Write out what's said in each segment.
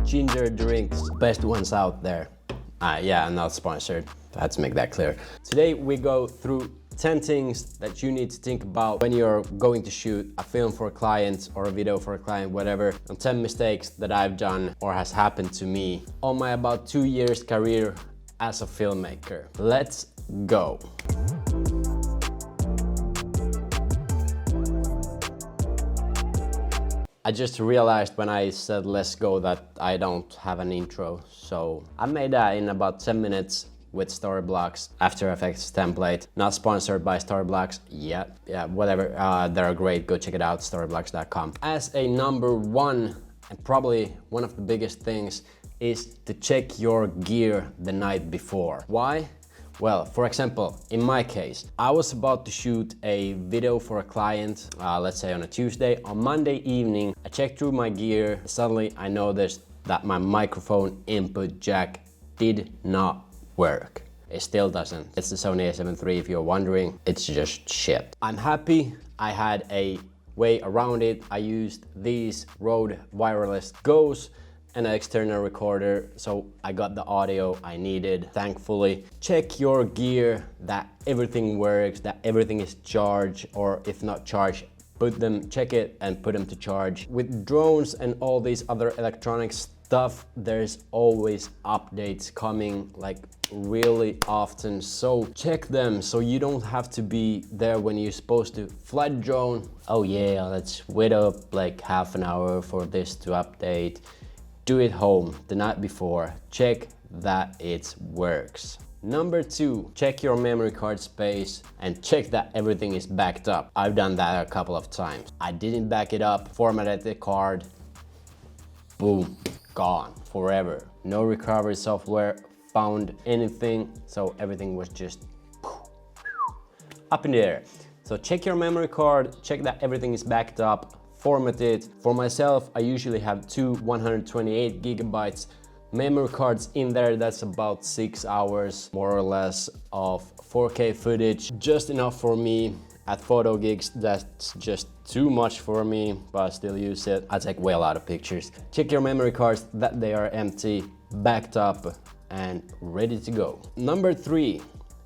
ginger drinks, best ones out there. Yeah, I'm not sponsored. I had to make that clear. Today we go through 10 things that you need to think about when you're going to shoot a film for a client or a video for a client, whatever, and 10 mistakes that I've done or has happened to me on my about 2 years career as a filmmaker. Let's go. I just realized when I said let's go that I don't have an intro, so I made that in about 10 minutes with Storyblocks, After Effects template. Not sponsored by Storyblocks yet. Yeah, whatever, they're great, go check it out, storyblocks.com. As a number one, and probably one of the biggest things, is to check your gear the night before. Why? Well, for example, in my case, I was about to shoot a video for a client, let's say on a Tuesday. On Monday evening, I checked through my gear. Suddenly, I noticed that my microphone input jack did not work. It still doesn't. It's the Sony a7 III if you're wondering. It's just shit. I'm happy I had a way around it. I used these Rode wireless Go's and an external recorder, so I got the audio I needed, thankfully. Check your gear, that everything works, that everything is charged, or if not charged, check it and put them to charge. With drones and all these other electronic stuff, there's always updates coming, like really often, so check them so you don't have to be there when you're supposed to fly the drone. Oh yeah, let's wait up like half an hour for this to update. Do it home the night before, check that it works. Number two, check your memory card space and check that everything is backed up. I've done that a couple of times. I didn't back it up, formatted the card, boom, gone forever. No recovery software found anything, so everything was just up in the air. So check your memory card, check that everything is backed up, format it. For myself, I usually have two 128 gigabytes memory cards in there. That's about 6 hours more or less of 4K footage, just enough for me. At photo gigs, that's just too much for me, but I still use it. I take way a lot of pictures. Check your memory cards that they are empty, backed up and ready to go. Number three,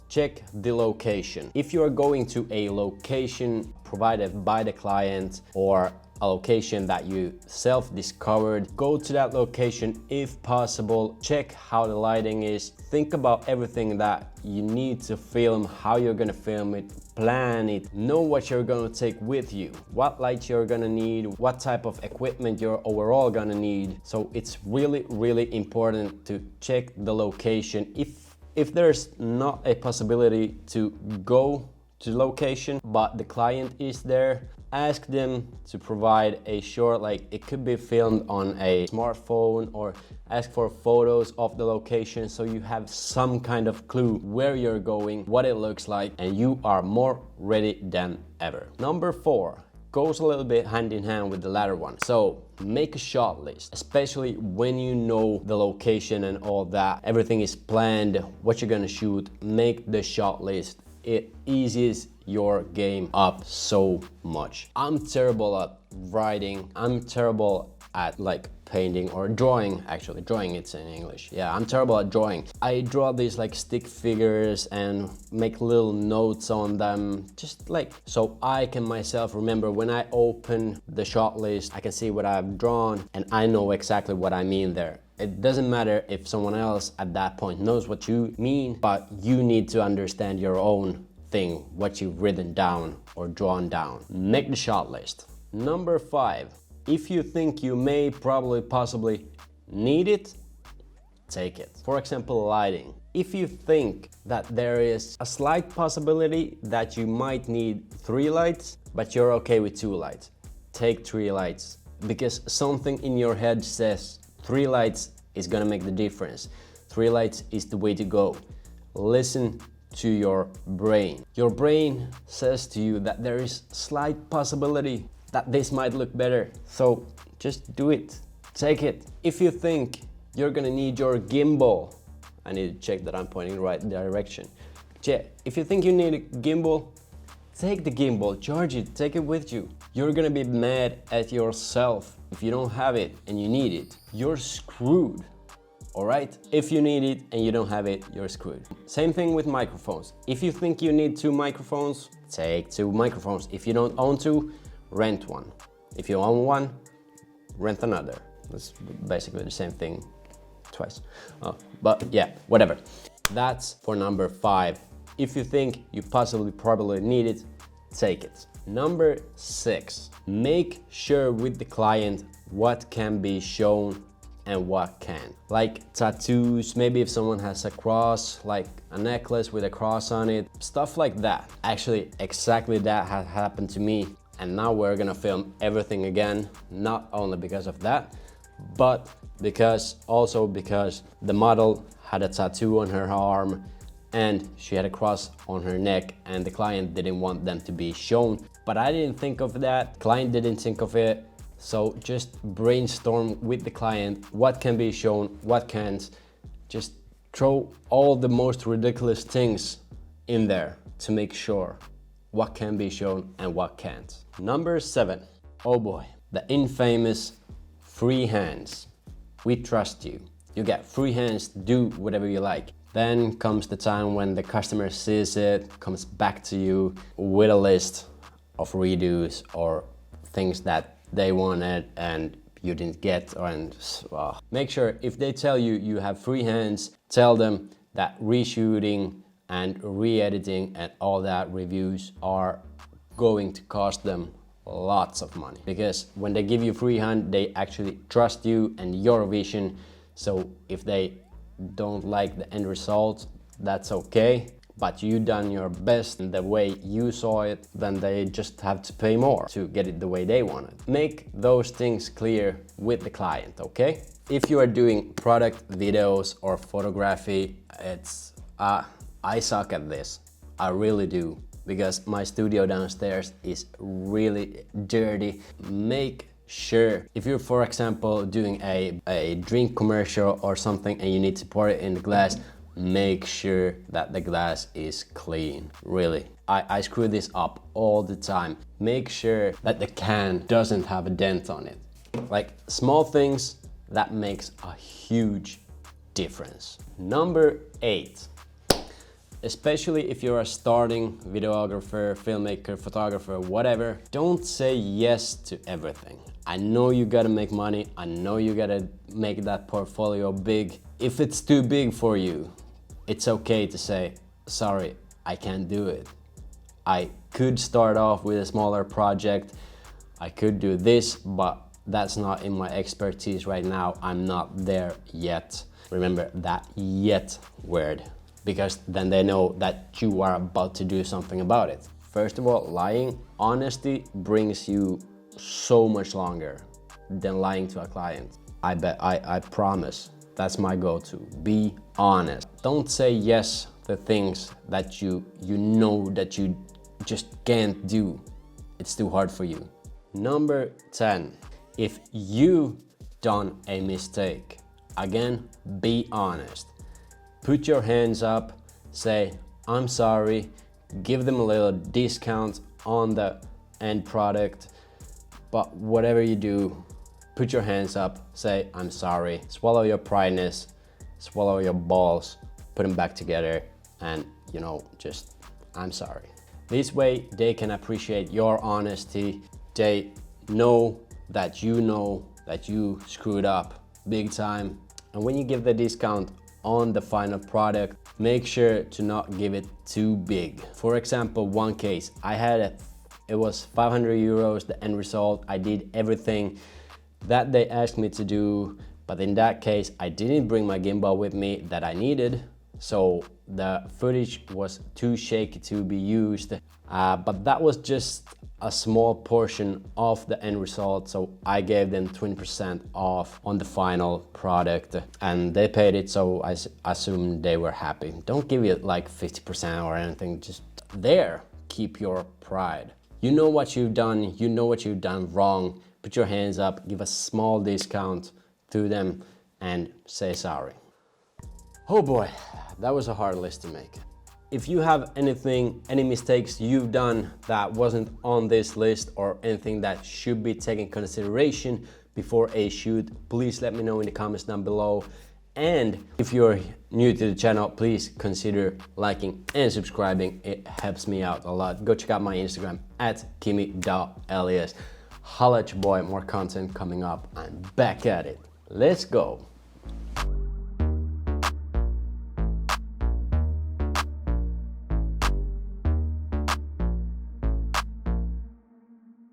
check the location. If you are going to a location provided by the client or a location that you self-discovered, go to that location if possible. Check how the lighting is. Think about everything that you need to film, how you're gonna film it, plan it, know what you're gonna take with you, what lights you're gonna need, what type of equipment you're overall gonna need. So it's really, really important to check the location. If there's not a possibility to go to location, but the client is there, ask them to provide a short, like it could be filmed on a smartphone, or ask for photos of the location so you have some kind of clue where you're going, what it looks like, and you are more ready than ever. Number four goes a little bit hand in hand with the latter one. So make a shot list, especially when you know the location and all that. Everything is planned, what you're gonna shoot, make the shot list. It eases your game up so much. I'm terrible at writing. I'm terrible at like painting or drawing, actually. Drawing, it's in English. Yeah, I'm terrible at drawing. I draw these like stick figures and make little notes on them, just like, so I can myself remember when I open the shot list, I can see what I've drawn and I know exactly what I mean there. It doesn't matter if someone else at that point knows what you mean, but you need to understand your own thing, what you've written down or drawn down. Make the shot list. Number five, if you think you may probably possibly need it, take it. For example, lighting. If you think that there is a slight possibility that you might need 3 lights, but you're okay with 2 lights, take 3 lights, because something in your head says 3 lights is gonna make the difference. 3 lights is the way to go. Listen to your brain. Your brain says to you that there is slight possibility that this might look better. So just do it, take it. If you think you're gonna need your gimbal, I need to check that I'm pointing in the right direction. If you think you need a gimbal, take the gimbal, charge it, take it with you. You're gonna be mad at yourself if you don't have it and you need it. You're screwed. Alright? If you need it and you don't have it, you're screwed. Same thing with microphones. If you think you need 2 microphones, take 2 microphones. If you don't own 2, rent one. If you own one, rent another. That's basically the same thing twice. But yeah, whatever. That's for number 5. If you think you probably need it, take it. Number 6, make sure with the client what can be shown and what can't. Like tattoos, maybe if someone has a cross, like a necklace with a cross on it, stuff like that. Actually, exactly that has happened to me, and now we're gonna film everything again, not only because of that, but because the model had a tattoo on her arm and she had a cross on her neck, and the client didn't want them to be shown. But I didn't think of that, client didn't think of it. So just brainstorm with the client what can be shown, what can't. Just throw all the most ridiculous things in there to make sure what can be shown and what can't. Number 7, oh boy, the infamous free hands. We trust you. You get free hands, do whatever you like. Then comes the time when the customer sees it, comes back to you with a list of redos or things that they wanted and you didn't get. Make sure if they tell you you have free hands, tell them that reshooting and re-editing and all that reviews are going to cost them lots of money, because when they give you free hand, they actually trust you and your vision. So if they don't like the end result, that's okay, but you done your best in the way you saw it, then they just have to pay more to get it the way they want it. Make those things clear with the client, okay? If you are doing product videos or photography, I suck at this. I really do, because my studio downstairs is really dirty. Make sure, if you're, for example, doing a drink commercial or something and you need to pour it in the glass, make sure that the glass is clean. Really, I screw this up all the time. Make sure that the can doesn't have a dent on it. Like small things that makes a huge difference. Number 8, especially if you're a starting videographer, filmmaker, photographer, whatever, don't say yes to everything. I know you gotta make money, I know you gotta make that portfolio big. If it's too big for you, it's okay to say, sorry, I can't do it. I could start off with a smaller project, I could do this, but that's not in my expertise right now. I'm not there yet. Remember that yet word, because then they know that you are about to do something about it. First of all, lying, honesty brings you so much longer than lying to a client. I promise. That's my go-to. Be honest. Don't say yes to things that you know that you just can't do. It's too hard for you. Number 10. If you done a mistake, again, be honest. Put your hands up, say, I'm sorry, give them a little discount on the end product, but whatever you do, put your hands up, say, I'm sorry, swallow your prideness, swallow your balls, put them back together, and just, I'm sorry. This way, they can appreciate your honesty. They know that you screwed up big time. And when you give the discount on the final product, make sure to not give it too big. For example, one case, it was 500 euros, the end result. I did everything that they asked me to do, but in that case, I didn't bring my gimbal with me that I needed, so the footage was too shaky to be used. But that was just a small portion of the end result, so I gave them 20% off on the final product, and they paid it, so I assume they were happy. Don't give it like 50% or anything, just there, keep your pride. You know what you've done, you know what you've done wrong, put your hands up, give a small discount to them, and say sorry. Oh boy, that was a hard list to make. If you have any mistakes you've done that wasn't on this list or anything that should be taken consideration before a shoot, please let me know in the comments down below. And if you're new to the channel, please consider liking and subscribing. It helps me out a lot. Go check out my Instagram at Kimi.Elias. Holla at your boy, more content coming up. I'm back at it. Let's go.